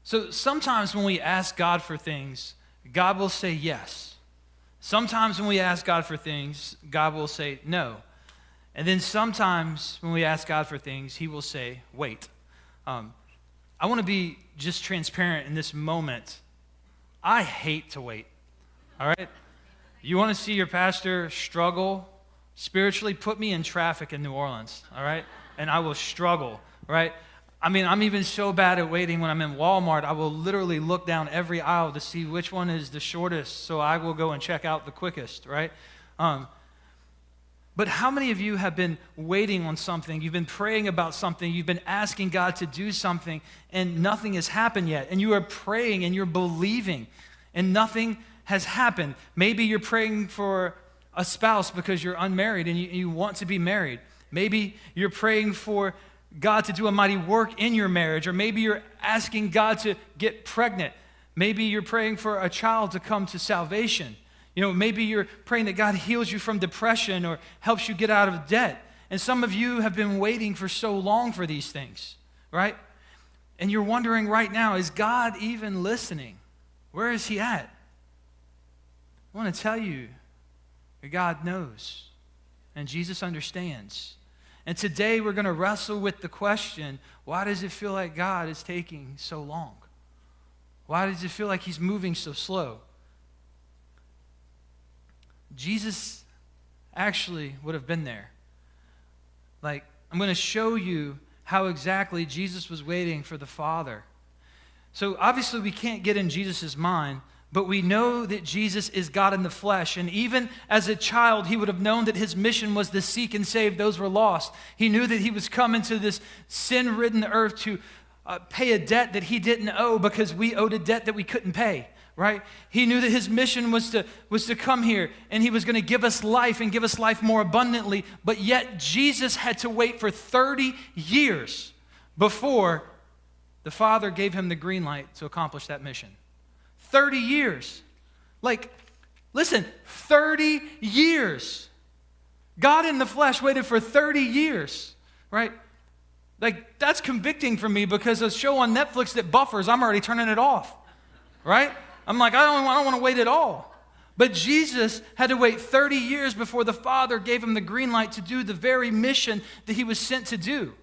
So sometimes when we ask God for things, God will say yes. Sometimes when we ask God for things, God will say no. And then sometimes when we ask God for things, he will say, wait. I want to be just transparent in this moment. I hate to wait, all right? You want to see your pastor struggle spiritually? Put me in traffic in New Orleans, all right? And I will struggle, right? I mean, I'm even so bad at waiting when I'm in Walmart, I will literally look down every aisle to see which one is the shortest, so I will go and check out the quickest, right? But how many of you have been waiting on something? You've been praying about something. You've been asking God to do something, and nothing has happened yet. And you are praying and you're believing, and nothing has happened. Maybe you're praying for a spouse because you're unmarried and you want to be married. Maybe you're praying for God to do a mighty work in your marriage, or maybe you're asking God to get pregnant. Maybe you're praying for a child to come to salvation. You know, maybe you're praying that God heals you from depression or helps you get out of debt. And some of you have been waiting for so long for these things, right? And you're wondering right now, is God even listening? Where is he at? I want to tell you that God knows, and Jesus understands. And today we're going to wrestle with the question, why does it feel like God is taking so long? Why does it feel like he's moving so slow? Jesus actually would have been there. Like, I'm going to show you how exactly Jesus was waiting for the Father. So obviously we can't get in Jesus' mind, but we know that Jesus is God in the flesh. And even as a child, he would have known that his mission was to seek and save those who were lost. He knew that he was coming to this sin-ridden earth to pay a debt that he didn't owe because we owed a debt that we couldn't pay, right? He knew that his mission was to come here, and he was going to give us life and give us life more abundantly. But yet Jesus had to wait for 30 years before the Father gave him the green light to accomplish that mission. 30 years. Like, listen, 30 years. God in the flesh waited for 30 years, right? Like, that's convicting for me because a show on Netflix that buffers, I'm already turning it off, right? I'm like, I don't want to wait at all. But Jesus had to wait 30 years before the Father gave him the green light to do the very mission that he was sent to do.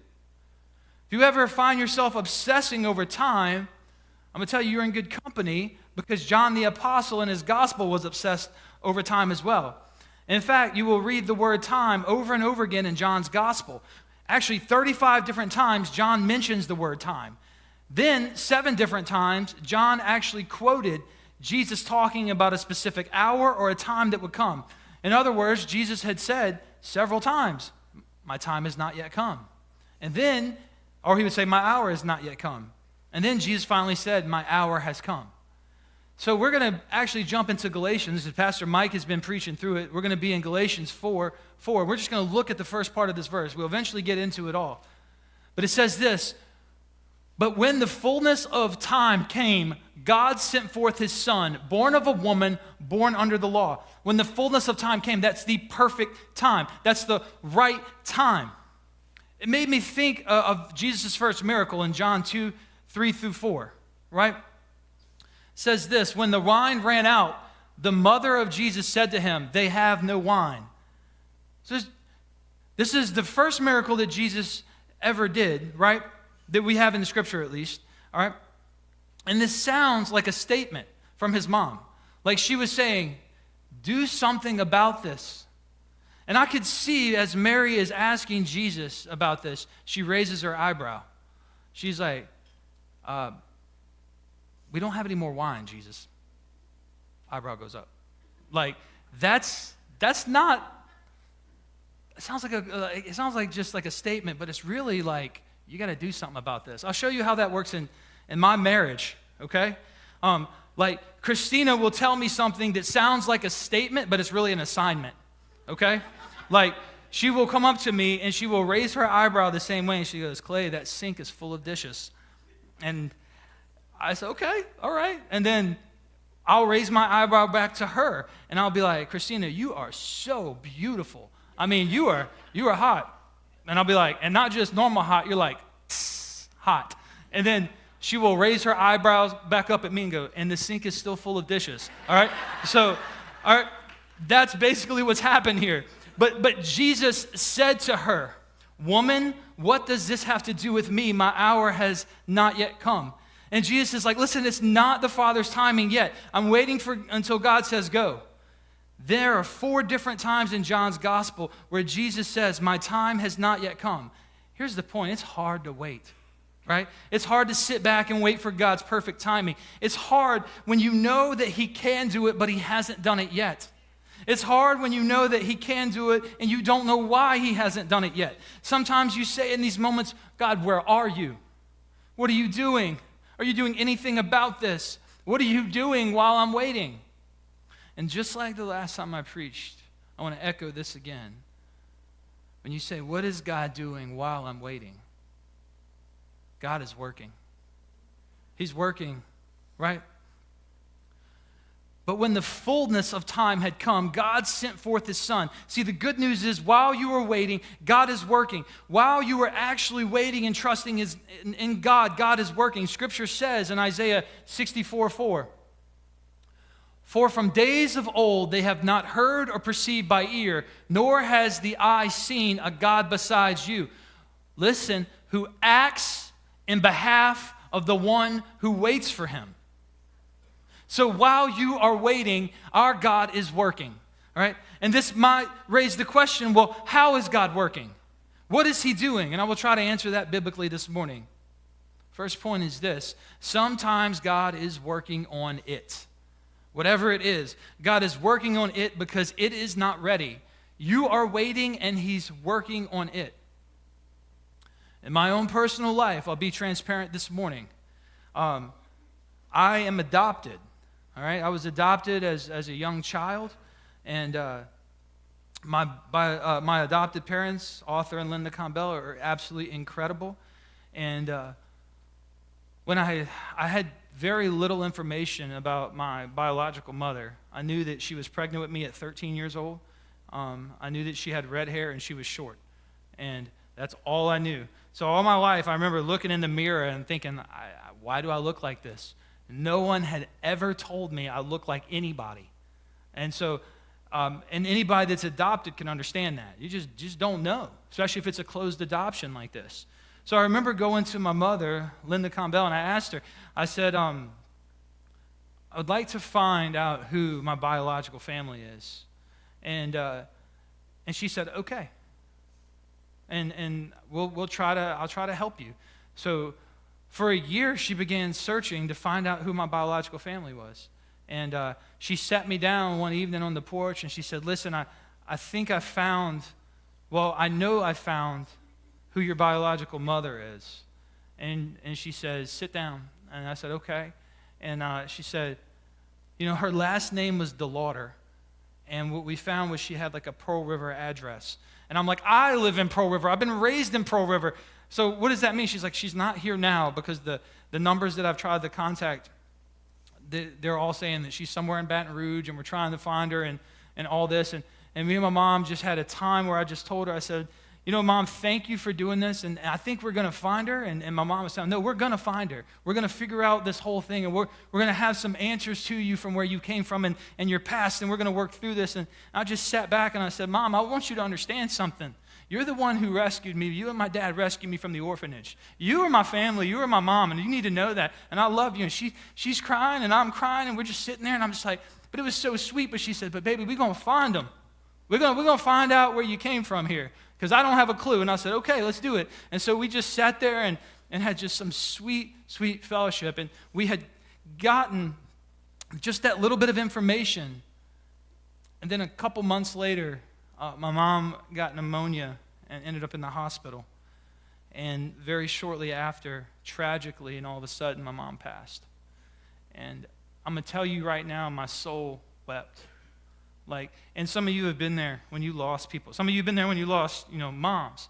If you ever find yourself obsessing over time, I'm going to tell you you're in good company, because John the Apostle in his gospel was obsessed over time as well. In fact, you will read the word time over and over again in John's gospel. Actually, 35 different times John mentions the word time. Then 7 different times John actually quoted Jesus talking about a specific hour or a time that would come. In other words, Jesus had said several times, my time has not yet come. And then, or he would say, my hour has not yet come. And then Jesus finally said, my hour has come. So we're going to actually jump into Galatians. Pastor Mike has been preaching through it. We're going to be in Galatians 4:4. We're just going to look at the first part of this verse. We'll eventually get into it all. But it says this, but when the fullness of time came, God sent forth his Son, born of a woman, born under the law. When the fullness of time came, that's the perfect time. That's the right time. It made me think of Jesus' first miracle in John 2:3-4, right? It says this, when the wine ran out, the mother of Jesus said to him, they have no wine. So this is the first miracle that Jesus ever did, right? That we have in the scripture at least, all right? And this sounds like a statement from his mom. Like she was saying, do something about this. And I could see as Mary is asking Jesus about this, she raises her eyebrow. She's like, we don't have any more wine, Jesus. Eyebrow goes up. Like, that's not, it sounds like just like a statement, but it's really like, you got to do something about this. I'll show you how that works in my marriage, okay? Like, Christina will tell me something that sounds like a statement, but it's really an assignment, okay? Like, she will come up to me and she will raise her eyebrow the same way, and she goes, Clay, that sink is full of dishes. And I said, okay, all right. And then I'll raise my eyebrow back to her, and I'll be like, Christina, you are so beautiful. I mean, you are hot. And I'll be like, and not just normal hot, you're like, hot. And then she will raise her eyebrows back up at me and go, and the sink is still full of dishes. All right? So, all right, that's basically what's happened here. But Jesus said to her, woman, what does this have to do with me? My hour has not yet come. And Jesus is like, listen, it's not the Father's timing yet. I'm waiting until God says go. There are 4 different times in John's gospel where Jesus says, my time has not yet come. Here's the point. It's hard to wait, right? It's hard to sit back and wait for God's perfect timing. It's hard when you know that he can do it, but he hasn't done it yet. It's hard when you know that he can do it and you don't know why he hasn't done it yet. Sometimes you say in these moments, God, where are you? What are you doing? Are you doing anything about this? What are you doing while I'm waiting? And just like the last time I preached, I want to echo this again. When you say, what is God doing while I'm waiting? God is working. He's working, right? But when the fullness of time had come, God sent forth his Son. See, the good news is while you were waiting, God is working. While you were actually waiting and trusting in God, God is working. Scripture says in Isaiah 64:4, for from days of old they have not heard or perceived by ear, nor has the eye seen a God besides you. Listen, who acts in behalf of the one who waits for him. So while you are waiting, our God is working, all right? And this might raise the question, well, how is God working? What is he doing? And I will try to answer that biblically this morning. First point is this. Sometimes God is working on it. Whatever it is, God is working on it because it is not ready. You are waiting and he's working on it. In my own personal life, I'll be transparent this morning. I am adopted. All right, I was adopted as a young child, and my adopted parents, Arthur and Linda Combel, are absolutely incredible. And when I had very little information about my biological mother, I knew that she was pregnant with me at 13 years old. I knew that she had red hair and she was short, and that's all I knew. So all my life, I remember looking in the mirror and thinking, why do I look like this? No one had ever told me I look like anybody. And so, and anybody that's adopted can understand that. You just don't know, especially if it's a closed adoption like this. So I remember going to my mother, Linda Combel, and I asked her, I said, I would like to find out who my biological family is. And she said, okay. And I'll try to help you. So for a year, she began searching to find out who my biological family was. And she sat me down one evening on the porch, and she said, listen, I think I found, well, I know I found who your biological mother is. And she says, sit down. And I said, okay. And she said, you know, her last name was DeLauder. And what we found was she had like a Pearl River address. And I'm like, I live in Pearl River. I've been raised in Pearl River. So what does that mean? She's like, she's not here now because the numbers that I've tried to contact, they're all saying that she's somewhere in Baton Rouge and we're trying to find her and all this. And me and my mom just had a time where I just told her, I said, you know, Mom, thank you for doing this, and I think we're going to find her. And my mom was saying, no, we're going to find her. We're going to figure out this whole thing, and we're going to have some answers to you from where you came from and your past, and we're going to work through this. And I just sat back and I said, Mom, I want you to understand something. You're the one who rescued me. You and my dad rescued me from the orphanage. You are my family. You are my mom, and you need to know that. And I love you. And she's crying, and I'm crying, and we're just sitting there, and I'm just like, but it was so sweet. But she said, but baby, we're going to find them. We're going to find out where you came from here. Because I don't have a clue. And I said, okay, let's do it. And so we just sat there and had just some sweet, sweet fellowship. And we had gotten just that little bit of information. And then a couple months later, my mom got pneumonia and ended up in the hospital. And very shortly after, tragically, and all of a sudden, my mom passed. And I'm going to tell you right now, my soul wept. And some of you have been there when you lost people. Some of you have been there when you lost, moms,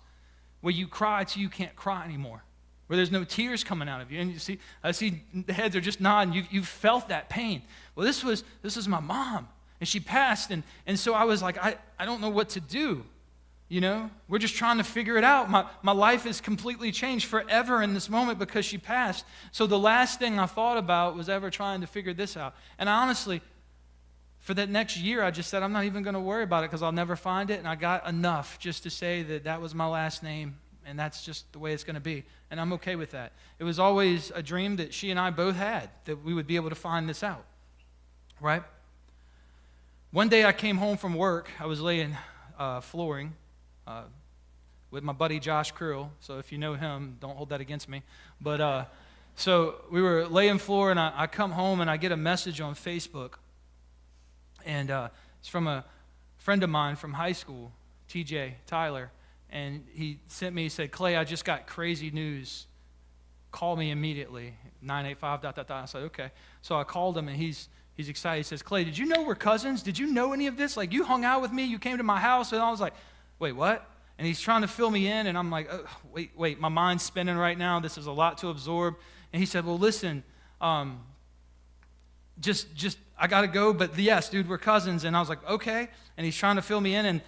where you cry till you can't cry anymore, where there's no tears coming out of you. And I see the heads are just nodding. You've felt that pain. Well, this was my mom, and she passed, and so I was like, I don't know what to do. We're just trying to figure it out. My life is completely changed forever in this moment because she passed. So the last thing I thought about was ever trying to figure this out. And honestly, for that next year, I just said, I'm not even going to worry about it because I'll never find it. And I got enough just to say that was my last name, and that's just the way it's going to be. And I'm okay with that. It was always a dream that she and I both had, that we would be able to find this out, right? One day I came home from work. I was laying flooring with my buddy Josh Krill. So if you know him, don't hold that against me. But so we were laying floor, and I come home, and I get a message on Facebook. And it's from a friend of mine from high school, TJ Tyler. And he sent me, he said, Clay, I just got crazy news. Call me immediately, 985 ... I said, okay. So I called him, and he's excited. He says, Clay, did you know we're cousins? Did you know any of this? Like, you hung out with me, you came to my house, and I was like, wait, what? And he's trying to fill me in, and I'm like, oh, wait, my mind's spinning right now. This is a lot to absorb. And he said, well, listen, just I got to go, but yes, dude, we're cousins. And I was like, okay. And he's trying to fill me in, and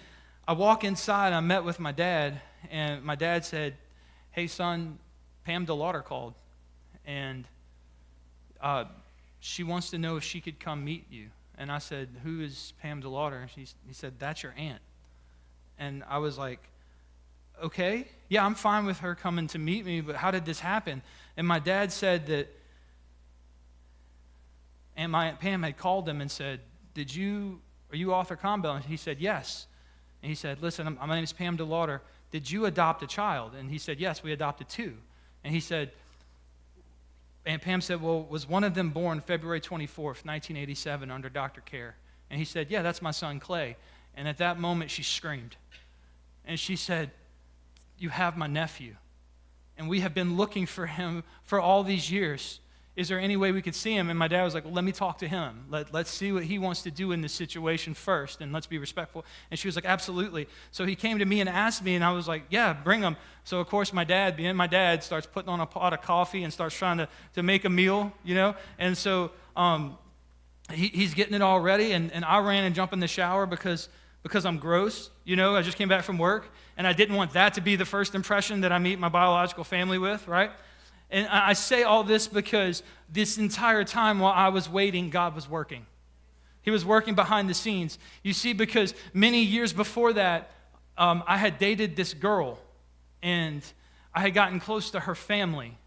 I walk inside, and I met with my dad, and my dad said, hey, son, Pam DeLauder called, and she wants to know if she could come meet you. And I said, who is Pam DeLauder? And he said, that's your aunt. And I was like, okay, yeah, I'm fine with her coming to meet me, but how did this happen? And my dad said that, and my Aunt Pam had called him and said, are you Arthur Combel? And he said, yes. And he said, listen, my name is Pam DeLauder. Did you adopt a child? And he said, yes, we adopted two. And he said, Aunt Pam said, well, was one of them born February 24th, 1987 under doctor care? And he said, yeah, that's my son Clay. And at that moment, she screamed. And she said, you have my nephew. And we have been looking for him for all these years. Is there any way we could see him? And my dad was like, well, let me talk to him. Let's see what he wants to do in this situation first, and let's be respectful. And she was like, absolutely. So he came to me and asked me, and I was like, yeah, bring him. So, of course, my dad, being my dad, starts putting on a pot of coffee and starts trying to make a meal, And so he's getting it all ready, and I ran and jumped in the shower because I'm gross. I just came back from work, and I didn't want that to be the first impression that I meet my biological family with, right? And I say all this because this entire time while I was waiting, God was working. He was working behind the scenes. You see, because many years before that, I had dated this girl, and I had gotten close to her family.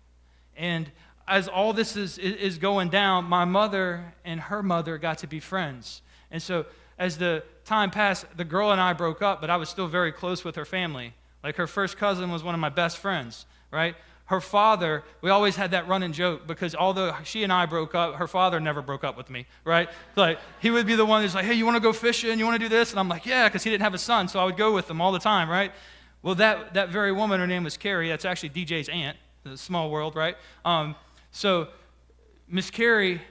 And as all this is going down, my mother and her mother got to be friends. And so as the time passed, the girl and I broke up, but I was still very close with her family. Like, her first cousin was one of my best friends, right? Her father, we always had that running joke because although she and I broke up, her father never broke up with me, right? Like, he would be the one who's like, hey, you want to go fishing? You want to do this? And I'm like, yeah, because he didn't have a son, so I would go with him all the time, right? Well, that very woman, her name was Carrie. That's actually DJ's aunt. The small world, right? So Miss Carrie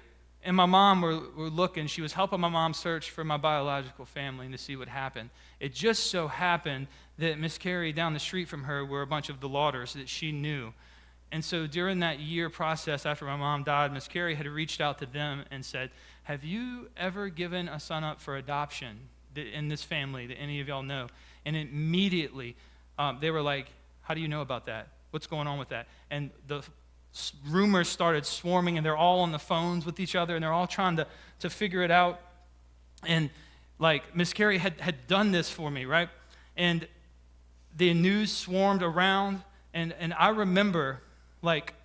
and my mom were looking. She was helping my mom search for my biological family and to see what happened. It just so happened that Miss Carrie, down the street from her, were a bunch of DeLauders that she knew. And so during that year process after my mom died, Miss Carrie had reached out to them and said, have you ever given a son up for adoption in this family that any of y'all know? And immediately they were like, how do you know about that? What's going on with that? And the rumors started swarming, and they're all on the phones with each other, and they're all trying to figure it out. And like, Miss Carrie had done this for me, right? And the news swarmed around, and I remember, like,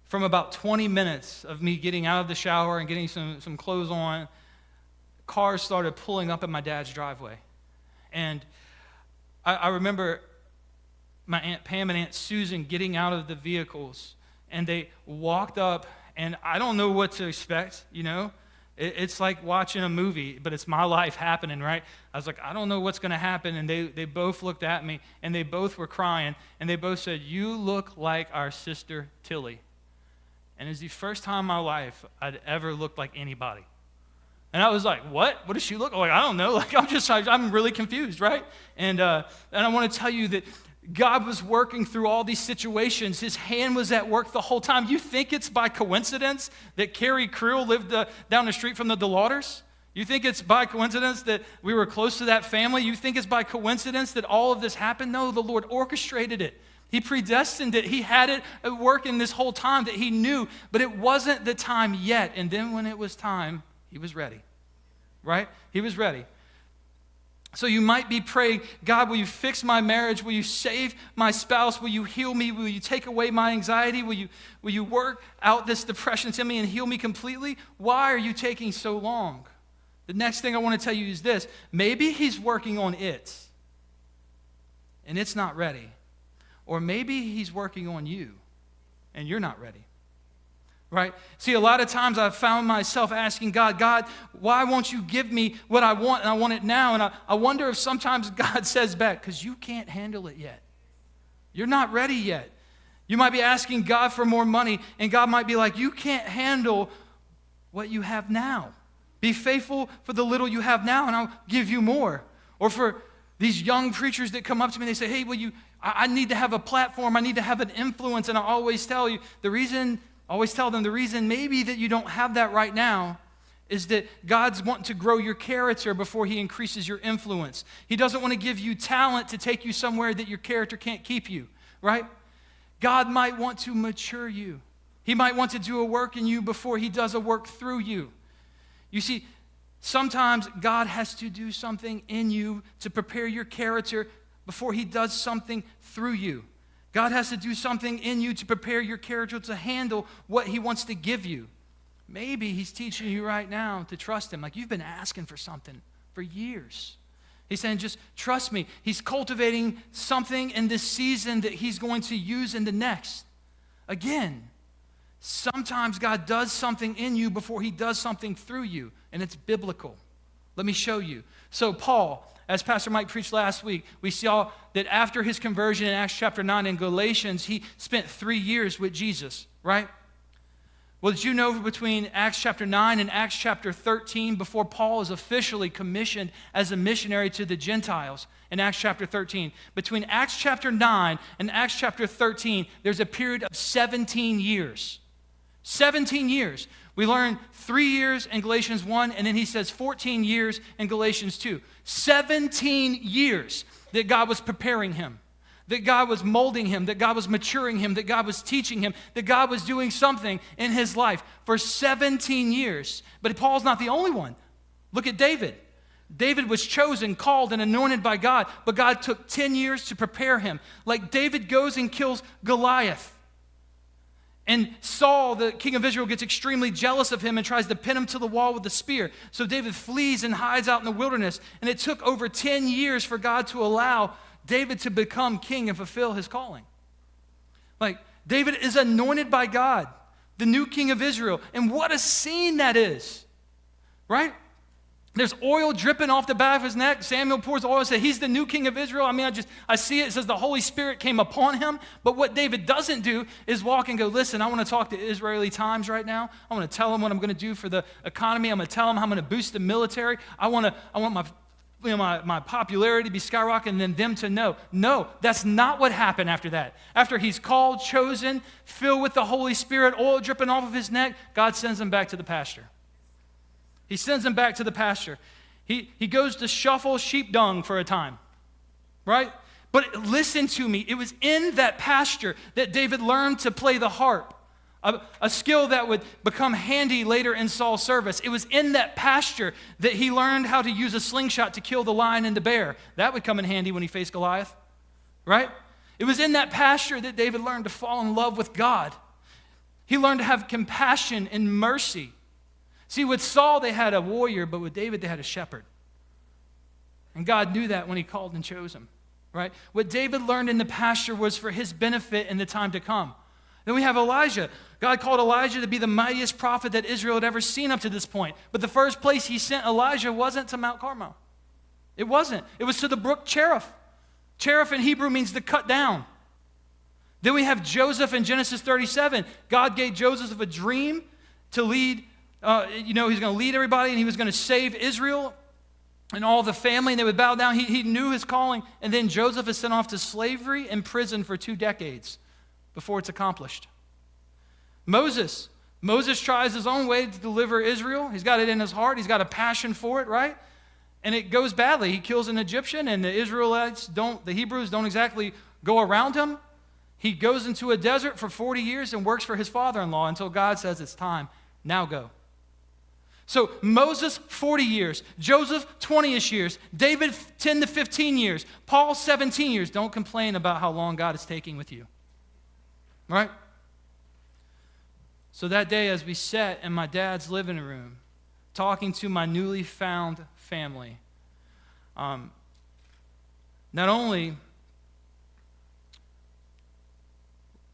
from about 20 minutes of me getting out of the shower and getting some clothes on, cars started pulling up in my dad's driveway. And I remember my Aunt Pam and Aunt Susan getting out of the vehicles, and they walked up, and I don't know what to expect, It's like watching a movie, but it's my life happening, right? I was like, I don't know what's going to happen. And they both looked at me, and they both were crying. And they both said, you look like our sister Tilly. And it's the first time in my life I'd ever looked like anybody. And I was like, what? What does she look like? I don't know. Like, I'm really confused, right? And I want to tell you that God was working through all these situations. His hand was at work the whole time. You think it's by coincidence that Carrie Creel lived down the street from the DeLauders? You think it's by coincidence that we were close to that family? You think it's by coincidence that all of this happened? No, the Lord orchestrated it. He predestined it. He had it at work in this whole time that he knew, but it wasn't the time yet. And then when it was time, he was ready, right? He was ready. So you might be praying, God, will you fix my marriage? Will you save my spouse? Will you heal me? Will you take away my anxiety? Will you work out this depression in me and heal me completely? Why are you taking so long? The next thing I want to tell you is this. Maybe he's working on it, and it's not ready. Or maybe he's working on you, and you're not ready. Right? See, a lot of times I've found myself asking God, why won't you give me what I want, and I want it now? And I wonder if sometimes God says back, because you can't handle it yet. You're not ready yet. You might be asking God for more money, and God might be like, you can't handle what you have now. Be faithful for the little you have now, and I'll give you more. Or for these young preachers that come up to me and they say, hey, I need to have a platform. I need to have an influence. And I always tell them the reason maybe that you don't have that right now is that God's wanting to grow your character before he increases your influence. He doesn't want to give you talent to take you somewhere that your character can't keep you, right? God might want to mature you. He might want to do a work in you before he does a work through you. You see, sometimes God has to do something in you to prepare your character before he does something through you. God has to do something in you to prepare your character to handle what he wants to give you. Maybe he's teaching you right now to trust him. Like you've been asking for something for years. He's saying, just trust me. He's cultivating something in this season that he's going to use in the next. Again, sometimes God does something in you before he does something through you, and it's biblical. Let me show you. So Paul, as Pastor Mike preached last week, we saw that after his conversion in Acts chapter 9 in Galatians, he spent 3 years with Jesus, right? Well, did you know between Acts chapter 9 and Acts chapter 13, before Paul is officially commissioned as a missionary to the Gentiles in Acts chapter 13, between Acts chapter 9 and Acts chapter 13, there's a period of 17 years. 17 years. We learn 3 years in Galatians 1, and then he says 14 years in Galatians 2. 17 years that God was preparing him, that God was molding him, that God was maturing him, that God was teaching him, that God was doing something in his life for 17 years. But Paul's not the only one. Look at David. David was chosen, called, and anointed by God, but God took 10 years to prepare him. Like David goes and kills Goliath. And Saul, the king of Israel, gets extremely jealous of him and tries to pin him to the wall with a spear. So David flees and hides out in the wilderness. And it took over 10 years for God to allow David to become king and fulfill his calling. Like, David is anointed by God, the new king of Israel. And what a scene that is, right? There's oil dripping off the back of his neck. Samuel pours oil and says, he's the new king of Israel. I mean, I see it. It says the Holy Spirit came upon him. But what David doesn't do is walk and go, listen, I want to talk to Israeli Times right now. I want to tell them what I'm going to do for the economy. I'm going to tell them how I'm going to boost the military. I want my popularity to be skyrocketing and then them to know. No, that's not what happened after that. After he's called, chosen, filled with the Holy Spirit, oil dripping off of his neck, God sends him back to the pasture. He sends him back to the pasture. He goes to shuffle sheep dung for a time, right? But listen to me. It was in that pasture that David learned to play the harp, a skill that would become handy later in Saul's service. It was in that pasture that he learned how to use a slingshot to kill the lion and the bear. That would come in handy when he faced Goliath, right? It was in that pasture that David learned to fall in love with God. He learned to have compassion and mercy. See, with Saul, they had a warrior, but with David, they had a shepherd. And God knew that when he called and chose him, right? What David learned in the pasture was for his benefit in the time to come. Then we have Elijah. God called Elijah to be the mightiest prophet that Israel had ever seen up to this point. But the first place he sent Elijah wasn't to Mount Carmel. It wasn't. It was to the brook Cherith. Cherith in Hebrew means to cut down. Then we have Joseph in Genesis 37. God gave Joseph a dream to lead. He's going to lead everybody, and he was going to save Israel and all the family, and they would bow down. He knew his calling, and then Joseph is sent off to slavery and prison for 2 decades before it's accomplished. Moses Moses tries his own way to deliver Israel. He's got it in his heart. He's got a passion for it, right? And it goes badly. He kills an Egyptian, and the Hebrews don't exactly go around him. He goes into a desert for 40 years and works for his father-in-law until God says it's time. Now go. So Moses, 40 years. Joseph, 20-ish years. David, 10 to 15 years. Paul, 17 years. Don't complain about how long God is taking with you. Right? So that day, as we sat in my dad's living room, talking to my newly found family, not only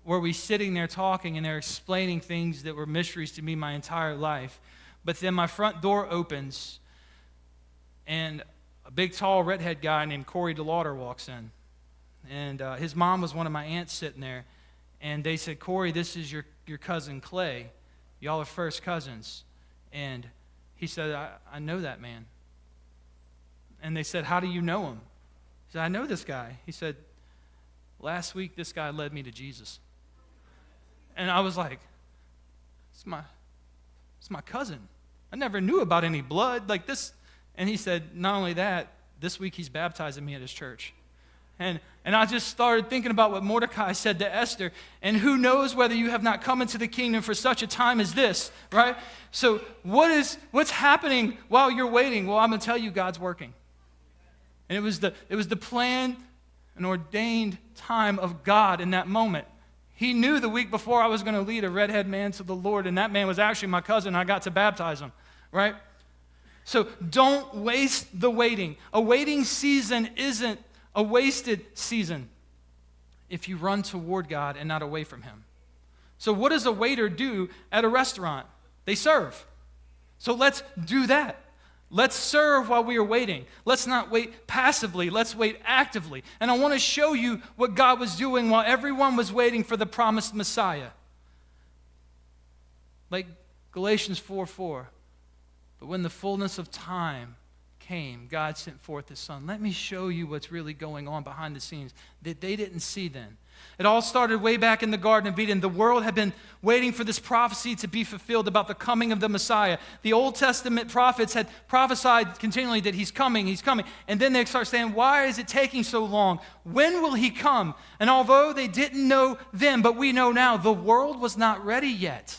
were we sitting there talking and they're explaining things that were mysteries to me my entire life, but then my front door opens and a big, tall, redhead guy named Corey DeLauder walks in. And his mom was one of my aunts sitting there. And they said, Corey, this is your cousin Clay. Y'all are first cousins. And he said, I know that man. And they said, how do you know him? He said, I know this guy. He said, last week this guy led me to Jesus. And I was like, it's my cousin. I never knew about any blood like this. And he said, not only that, this week he's baptizing me at his church. And I just started thinking about what Mordecai said to Esther. And who knows whether you have not come into the kingdom for such a time as this, right? So what's happening while you're waiting? Well, I'm going to tell you, God's working. And it was the planned and ordained time of God in that moment. He knew the week before I was going to lead a redhead man to the Lord, and that man was actually my cousin. I got to baptize him, right? So don't waste the waiting. A waiting season isn't a wasted season if you run toward God and not away from him. So what does a waiter do at a restaurant? They serve. So let's do that. Let's serve while we are waiting. Let's not wait passively. Let's wait actively. And I want to show you what God was doing while everyone was waiting for the promised Messiah. Like Galatians 4:4. But when the fullness of time came, God sent forth his son. Let me show you what's really going on behind the scenes that they didn't see then. It all started way back in the Garden of Eden. The world had been waiting for this prophecy to be fulfilled about the coming of the Messiah. The Old Testament prophets had prophesied continually that he's coming. And then they start saying, why is it taking so long? When will he come? And although they didn't know then, but we know now, the world was not ready yet.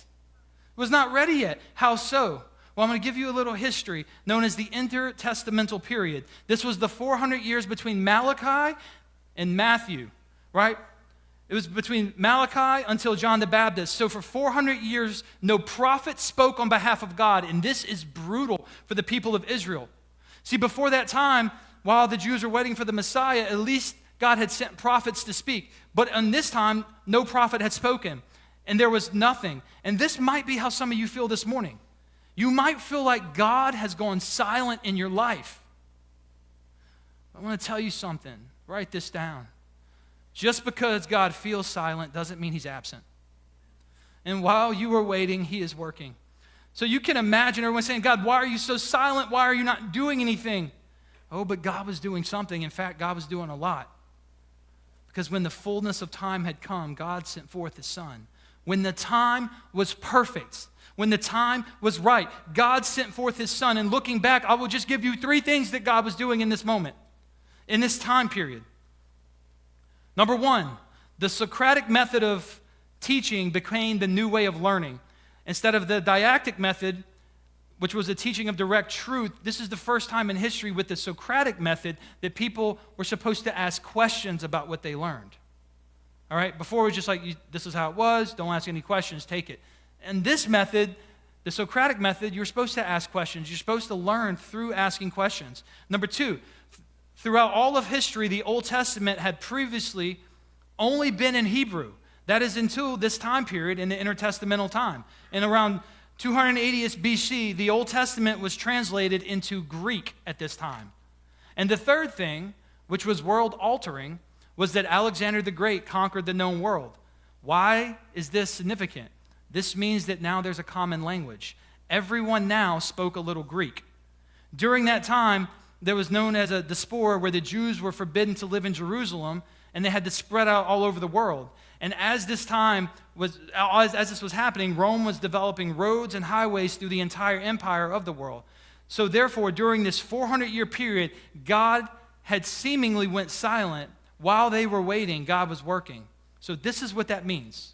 It was not ready yet. How so? Well, I'm going to give you a little history known as the intertestamental period. This was the 400 years between Malachi and Matthew, right? It was between Malachi until John the Baptist. So for 400 years, no prophet spoke on behalf of God, and this is brutal for the people of Israel. See, before that time, while the Jews were waiting for the Messiah, at least God had sent prophets to speak. But in this time, no prophet had spoken, and there was nothing. And this might be how some of you feel this morning. You might feel like God has gone silent in your life. I want to tell you something. Write this down. Just because God feels silent doesn't mean he's absent. And while you are waiting, he is working. So you can imagine everyone saying, God, why are you so silent? Why are you not doing anything? Oh, but God was doing something. In fact, God was doing a lot. Because when the fullness of time had come, God sent forth his son. When the time was perfect, when the time was right, God sent forth his son. And looking back, I will just give you 3 things that God was doing in this moment, in this time period. Number 1, the Socratic method of teaching became the new way of learning. Instead of the didactic method, which was the teaching of direct truth, this is the first time in history with the Socratic method that people were supposed to ask questions about what they learned. All right? Before it was just like, this is how it was, don't ask any questions, take it. And this method, the Socratic method, you're supposed to ask questions. You're supposed to learn through asking questions. Number 2, throughout all of history, the Old Testament had previously only been in Hebrew. That is until this time period in the intertestamental time. In around 280 BC, the Old Testament was translated into Greek at this time. And the third thing, which was world-altering, was that Alexander the Great conquered the known world. Why is this significant? This means that now there's a common language. Everyone now spoke a little Greek. During that time, there was known as a diaspora where the Jews were forbidden to live in Jerusalem, and they had to spread out all over the world. And as this was happening, Rome was developing roads and highways through the entire empire of the world. So therefore, during this 400-year period, God had seemingly went silent. While they were waiting, God was working. So this is what that means.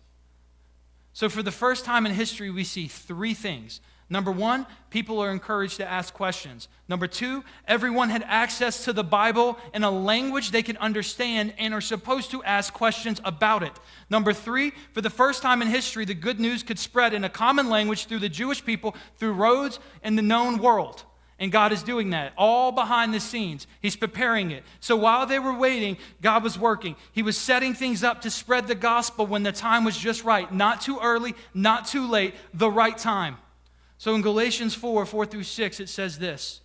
So for the first time in history, we see three things. Number one, people are encouraged to ask questions. Number two, everyone had access to the Bible in a language they could understand and are supposed to ask questions about it. Number three, for the first time in history, the good news could spread in a common language through the Jewish people, through roads in the known world. And God is doing that, all behind the scenes. He's preparing it. So while they were waiting, God was working. He was setting things up to spread the gospel when the time was just right. Not too early, not too late, the right time. So in Galatians 4:4-6, it says this: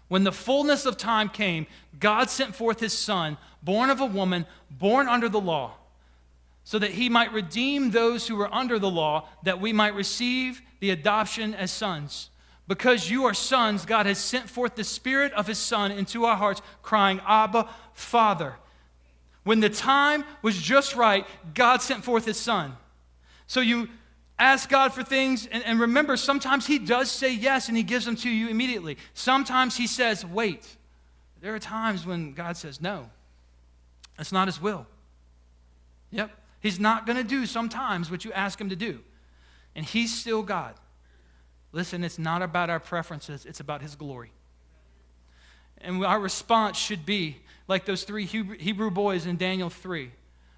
when the fullness of time came, God sent forth his Son, born of a woman, born under the law, so that he might redeem those who were under the law, that we might receive the adoption as sons. Because you are sons, God has sent forth the Spirit of his Son into our hearts, crying, Abba, Father. When the time was just right, God sent forth his Son. So you ask God for things, and remember, sometimes he does say yes, and he gives them to you immediately. Sometimes he says, wait. There are times when God says, no, that's not his will. Yep, he's not going to do sometimes what you ask him to do. And he's still God. Listen, it's not about our preferences, it's about his glory. And our response should be like those three Hebrew boys in Daniel 3.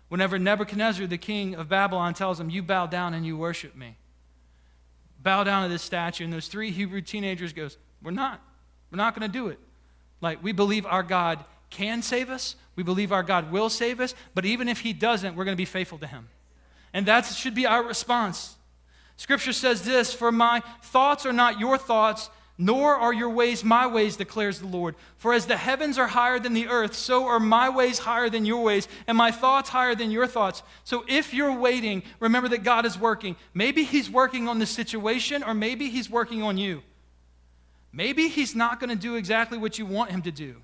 Whenever Nebuchadnezzar, the king of Babylon, tells them, you bow down and you worship me. Bow down to this statue. And those three Hebrew teenagers goes, we're not going to do it. Like, we believe our God can save us. We believe our God will save us. But even if he doesn't, we're going to be faithful to him. And that should be our response. Scripture says this: for my thoughts are not your thoughts, nor are your ways my ways, declares the Lord. For as the heavens are higher than the earth, so are my ways higher than your ways, and my thoughts higher than your thoughts. So if you're waiting, remember that God is working. Maybe he's working on the situation, or maybe he's working on you. Maybe he's not going to do exactly what you want him to do.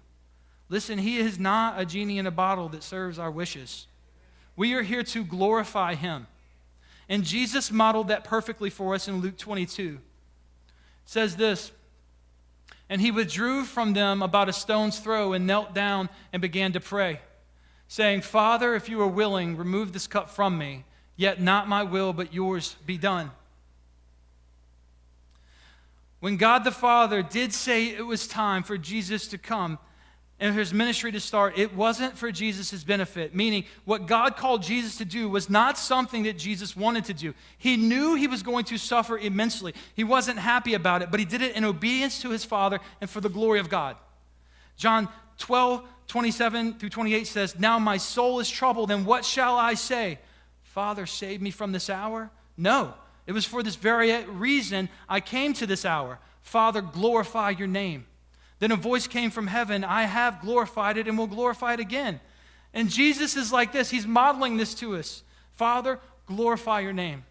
Listen, he is not a genie in a bottle that serves our wishes. We are here to glorify him. And Jesus modeled that perfectly for us in Luke 22. It says this: and he withdrew from them about a stone's throw and knelt down and began to pray, saying, Father, if you are willing, remove this cup from me, yet not my will, but yours be done. When God the Father did say it was time for Jesus to come and his ministry to start, it wasn't for Jesus' benefit, meaning what God called Jesus to do was not something that Jesus wanted to do. He knew he was going to suffer immensely. He wasn't happy about it, but he did it in obedience to his Father and for the glory of God. John 12:27-28 says, now my soul is troubled, and what shall I say? Father, save me from this hour? No, it was for this very reason I came to this hour. Father, glorify your name. Then a voice came from heaven, I have glorified it and will glorify it again. And Jesus is like this. He's modeling this to us. Father, glorify your name.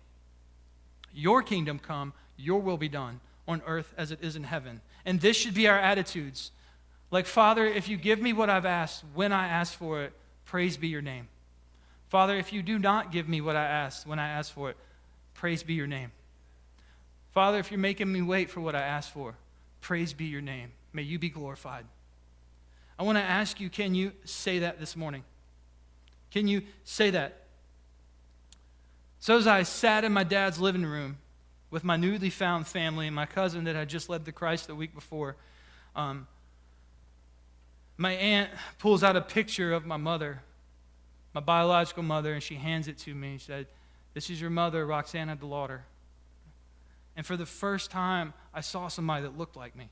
Your kingdom come, your will be done on earth as it is in heaven. And this should be our attitudes. Like, Father, if you give me what I've asked, when I ask for it, praise be your name. Father, if you do not give me what I asked, when I ask for it, praise be your name. Father, if you're making me wait for what I asked for, praise be your name. May you be glorified. I want to ask you, can you say that this morning? Can you say that? So as I sat in my dad's living room with my newly found family and my cousin that had just led to Christ the week before, my aunt pulls out a picture of my mother, my biological mother, and she hands it to me. She said, this is your mother, Roxana DeLauder. And for the first time, I saw somebody that looked like me.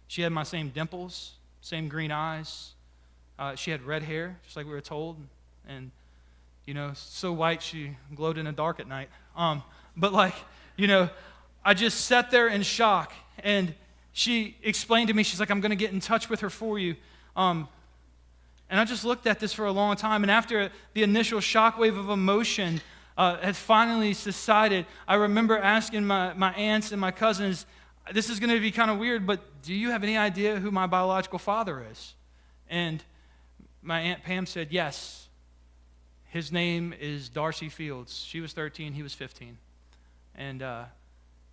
She had my same dimples, same green eyes. She had red hair, just like we were told. And, so white she glowed in the dark at night. But I just sat there in shock. And she explained to me, she's like, I'm going to get in touch with her for you. And I just looked at this for a long time. And after the initial shockwave of emotion had finally subsided, I remember asking my aunts and my cousins, this is going to be kind of weird, but do you have any idea who my biological father is? And my Aunt Pam said, yes. his name is Darcy Fields. She was 13, he was 15. And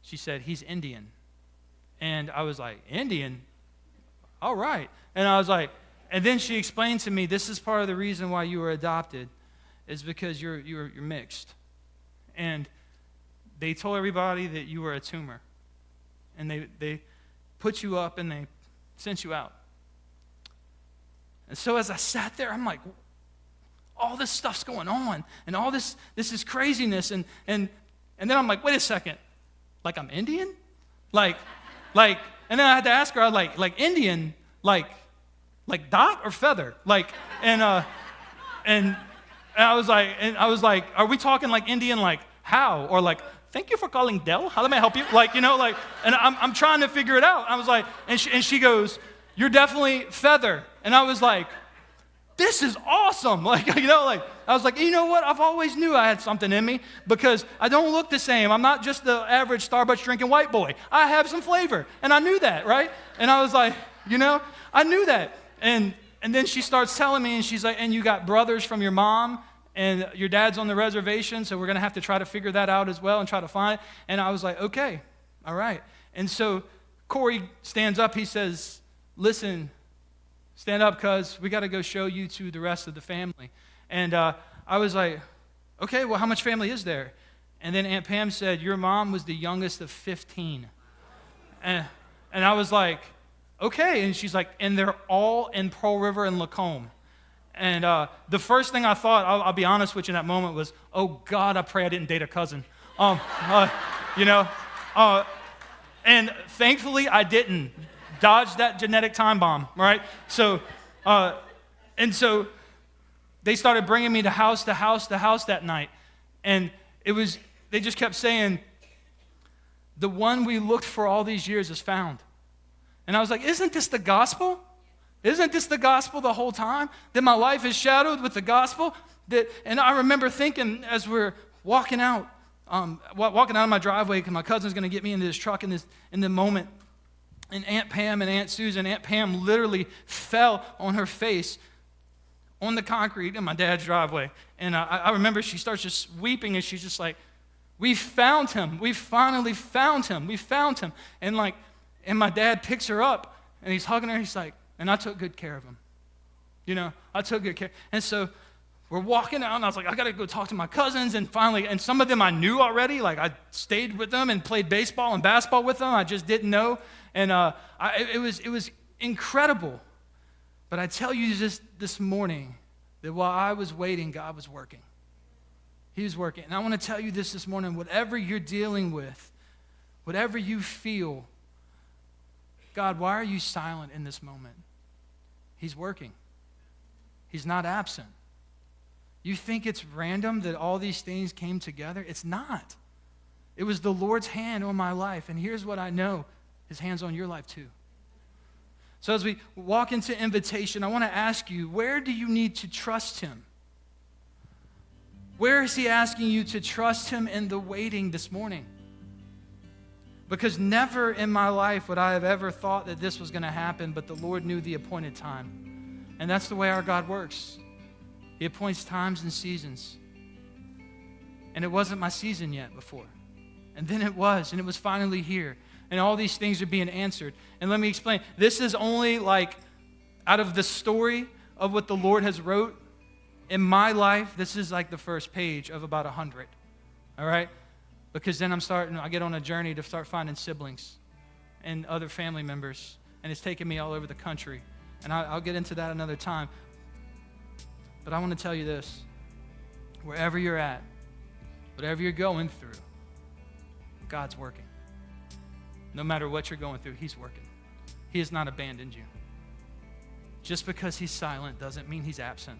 she said, he's Indian. And I was like, Indian? All right. And I was like, and then she explained to me, this is part of the reason why you were adopted, is because you're mixed. And they told everybody that you were a tumor. And they put you up and they sent you out. And so as I sat there, I'm like, all this stuff's going on, and all this is craziness, and then I'm like, wait a second, like I'm Indian? Like, and then I had to ask her, I was like Indian, like dot or feather? Like, and I was like, are we talking like Indian, like how? Or like, thank you for calling Dell, how may I help you? Like, and I'm trying to figure it out. I was like, and she goes, you're definitely feather. And I was like, this is awesome. Like, I was like, you know what? I've always knew I had something in me because I don't look the same. I'm not just the average Starbucks drinking white boy. I have some flavor. And I knew that, right? And I was like, I knew that. And then she starts telling me, and she's like, and you got brothers from your mom, and your dad's on the reservation, so we're going to have to try to figure that out as well and try to find it. And I was like, okay, all right. And so Corey stands up. He says, listen, stand up, cuz we got to go show you to the rest of the family. And I was like, okay, well, how much family is there? And then Aunt Pam said, your mom was the youngest of 15. And I was like, okay. And she's like, and they're all in Pearl River and Lacombe. And the first thing I thought, I'll be honest with you in that moment, was, oh, God, I pray I didn't date a cousin. And thankfully I didn't. Dodge that genetic time bomb, right? So, and so they started bringing me to house to house to house that night. And they just kept saying, the one we looked for all these years is found. And I was like, isn't this the gospel? Isn't this the gospel the whole time? That my life is shadowed with the gospel? And I remember thinking as we're walking out of my driveway, because my cousin's going to get me into this truck in the moment. And Aunt Pam and Aunt Susan, Aunt Pam literally fell on her face on the concrete in my dad's driveway. And I remember she starts just weeping, and she's just like, we found him. We finally found him. We found him. And my dad picks her up, and he's hugging her. He's like, and I took good care of him. I took good care. And so we're walking out, and I was like, I got to go talk to my cousins. And finally, and some of them I knew already. Like, I stayed with them and played baseball and basketball with them. I just didn't know. And it was incredible. But I tell you this morning that while I was waiting, God was working. He was working. And I want to tell you this morning, whatever you're dealing with, whatever you feel, God, why are you silent in this moment? He's working. He's not absent. You think it's random that all these things came together? It's not. It was the Lord's hand on my life. And here's what I know. His hand's on your life too. So as we walk into invitation, I want to ask you, where do you need to trust him? Where is he asking you to trust him in the waiting this morning? Because never in my life would I have ever thought that this was going to happen, but the Lord knew the appointed time. And that's the way our God works. He appoints times and seasons. And it wasn't my season yet before. And then it was, and it was finally here. And all these things are being answered. And let me explain. This is only out of the story of what the Lord has wrote in my life, this is like the first page of about 100. All right? Because then I get on a journey to start finding siblings and other family members. And it's taken me all over the country. And I'll get into that another time. But I want to tell you this. Wherever you're at, whatever you're going through, God's working. No matter what you're going through, he's working. He has not abandoned you. Just because he's silent doesn't mean he's absent.